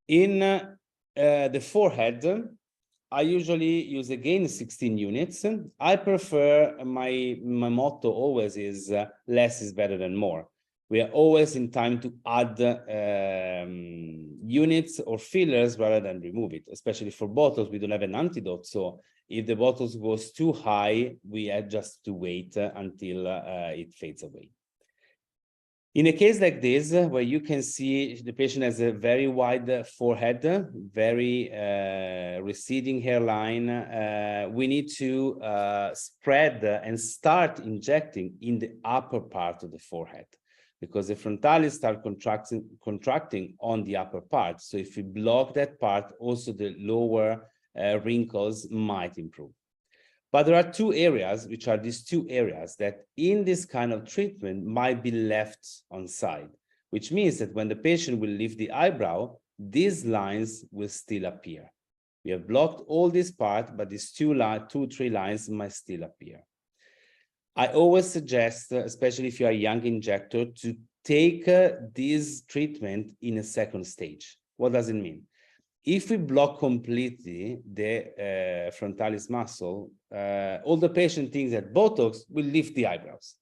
In the forehead, I usually use again 16 units. I prefer, my motto always is less is better than more. We are always in time to add units or fillers rather than remove it, especially for Botox. We don't have an antidote. So if the Botox goes too high, we have just to wait until it fades away. In a case like this, where you can see the patient has a very wide forehead, very receding hairline, we need to spread and start injecting in the upper part of the forehead, because the frontalis start contracting on the upper part. So if we block that part, also the lower wrinkles might improve. But there are two areas, which are these two areas that in this kind of treatment might be left on side, which means that when the patient will lift the eyebrow, these lines will still appear. We have blocked all this part, but these two, three lines might still appear. I always suggest, especially if you are a young injector, to take this treatment in a second stage. What does it mean? If we block completely the frontalis muscle, all the patient thinks that Botox will lift the eyebrows.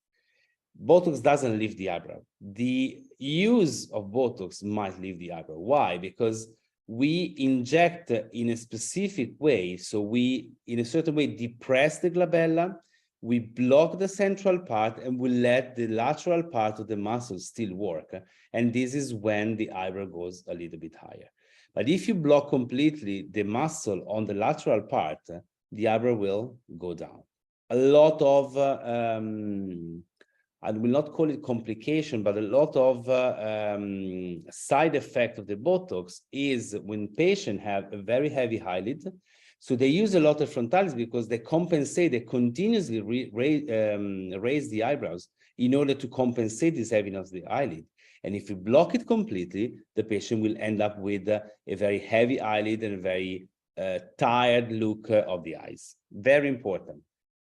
Botox doesn't lift the eyebrow. The use of Botox might lift the eyebrow. Why? Because we inject in a specific way. So we, in a certain way, depress the glabella, we block the central part, and we let the lateral part of the muscle still work. And this is when the eyebrow goes a little bit higher. But if you block completely the muscle on the lateral part, the eyebrow will go down. A lot of, I will not call it complication, but a lot of side effect of the Botox is when patients have a very heavy eyelid. So they use a lot of frontalis because they compensate, they continuously raise the eyebrows in order to compensate this heaviness of the eyelid. And if you block it completely, the patient will end up with a very heavy eyelid and a very tired look of the eyes. Very important.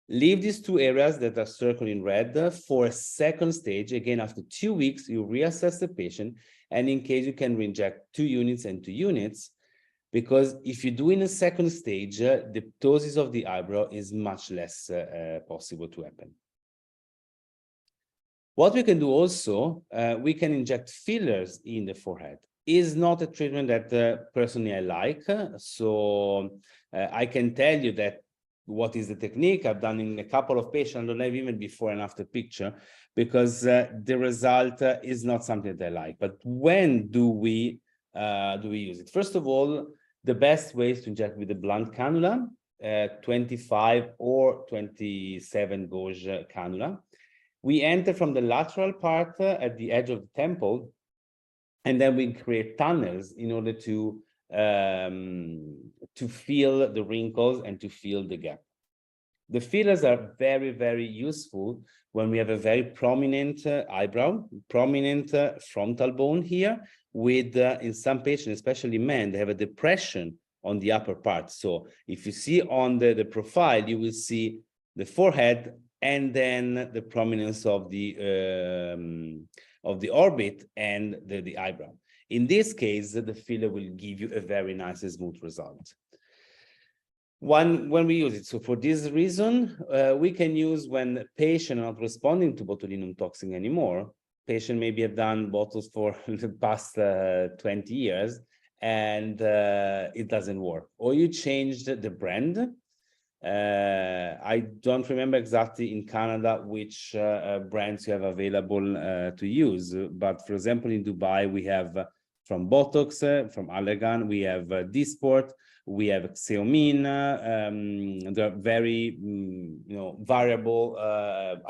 Leave these two areas that are circled in red for a second stage. Again, after 2 weeks, you reassess the patient. And in case you can reinject 2 units and 2 units, because if you do in a second stage, the ptosis of the eyebrow is much less possible to happen. What we can do also, we can inject fillers in the forehead. Is not a treatment that personally I like. So I can tell you that what is the technique I've done in a couple of patients. I don't have even before and after picture, because the result is not something that I like. But when do we use it? First of all, the best way is to inject with a blunt cannula, 25 or 27 gauge cannula. We enter from the lateral part at the edge of the temple, and then we create tunnels in order to fill the wrinkles and to fill the gap. The fillers are very, very useful when we have a very prominent eyebrow, prominent frontal bone here, with, in some patients, especially men, they have a depression on the upper part. So if you see on the profile, you will see the forehead and then the prominence of the orbit and the eyebrow. In this case, the filler will give you a very nice and smooth result. When we use it, so for this reason, we can use when patient are not responding to botulinum toxin anymore. Patient maybe have done Botox for the past 20 years and it doesn't work. Or you changed the brand. I don't remember exactly in Canada which brands you have available to use, but for example, in Dubai, we have from Botox, from Allergan, we have Dysport, we have Xeomin. They're very variable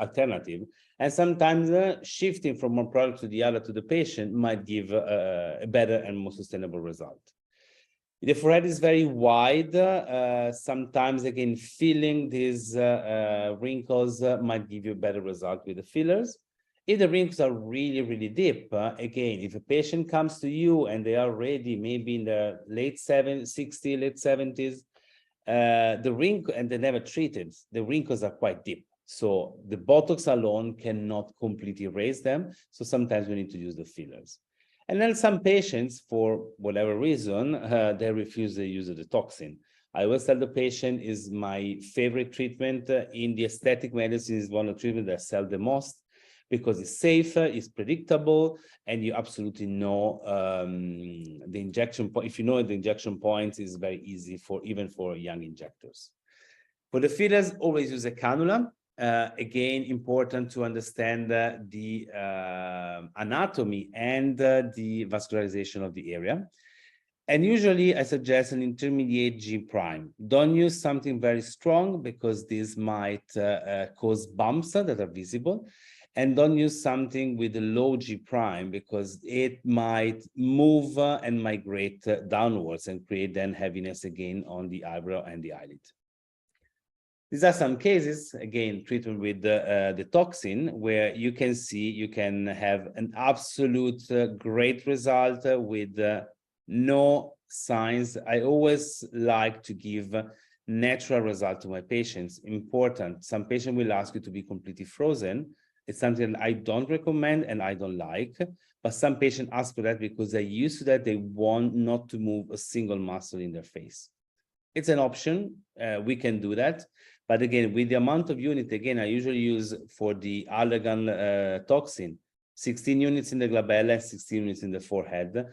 alternative. And sometimes shifting from one product to the other to the patient might give a better and more sustainable result. The forehead is very wide. Sometimes, again, filling these wrinkles might give you a better result with the fillers. If the wrinkles are really, really deep, again, if a patient comes to you and they are already maybe in the late 60s, late 70s, the wrinkle, and they never treated, the wrinkles are quite deep. So the Botox alone cannot completely erase them. So sometimes we need to use the fillers. And then some patients, for whatever reason, they refuse the use of the toxin. I always tell the patient is my favorite treatment in the aesthetic medicine, is one of the treatments that sell the most because it's safer, it's predictable, and you absolutely know the injection point. If you know the injection points, is very easy for even for young injectors. For the fillers, always use a cannula. Again, important to understand the anatomy and the vascularization of the area. And usually I suggest an intermediate G prime. Don't use something very strong because this might cause bumps that are visible. And don't use something with a low G prime because it might move and migrate downwards and create then heaviness again on the eyebrow and the eyelid. These are some cases, again, treatment with the toxin, where you can see you can have an absolute great result with no signs. I always like to give natural result to my patients. Important. Some patient will ask you to be completely frozen. It's something I don't recommend and I don't like, but some patients ask for that because they're used to that. They want not to move a single muscle in their face. It's an option. We can do that. But again, with the amount of unit, again, I usually use for the Allergan toxin, 16 units in the glabella, 16 units in the forehead.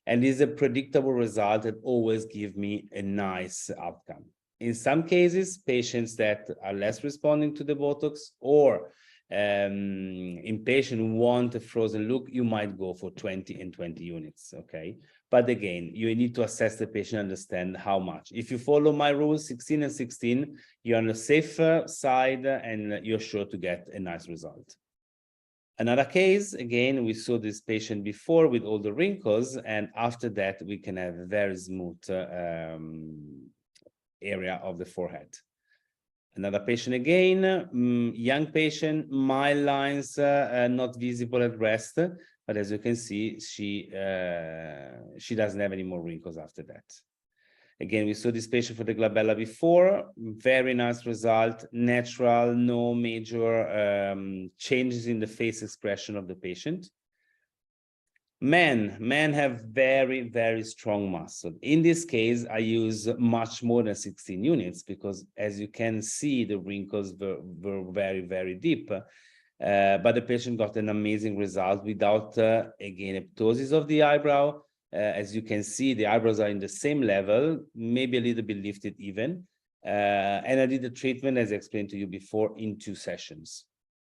And this is a predictable result that always give me a nice outcome. In some cases, patients that are less responding to the Botox or in patient who want a frozen look, you might go for 20 and 20 units, okay? But again, you need to assess the patient, understand how much. If you follow my rules, 16 and 16, you're on the safer side and you're sure to get a nice result. Another case, again, we saw this patient before with all the wrinkles, and after that, we can have a very smooth area of the forehead. Another patient again, young patient, mild lines, not visible at rest, but as you can see, she doesn't have any more wrinkles after that. Again, we saw this patient for the glabella before, very nice result, natural, no major changes in the face expression of the patient. Men have very, very strong muscle. In this case, I use much more than 16 units because as you can see, the wrinkles were very, very deep. But the patient got an amazing result without, again, ptosis of the eyebrow. As you can see, the eyebrows are in the same level, maybe a little bit lifted even. And I did the treatment, as I explained to you before, in 2 sessions.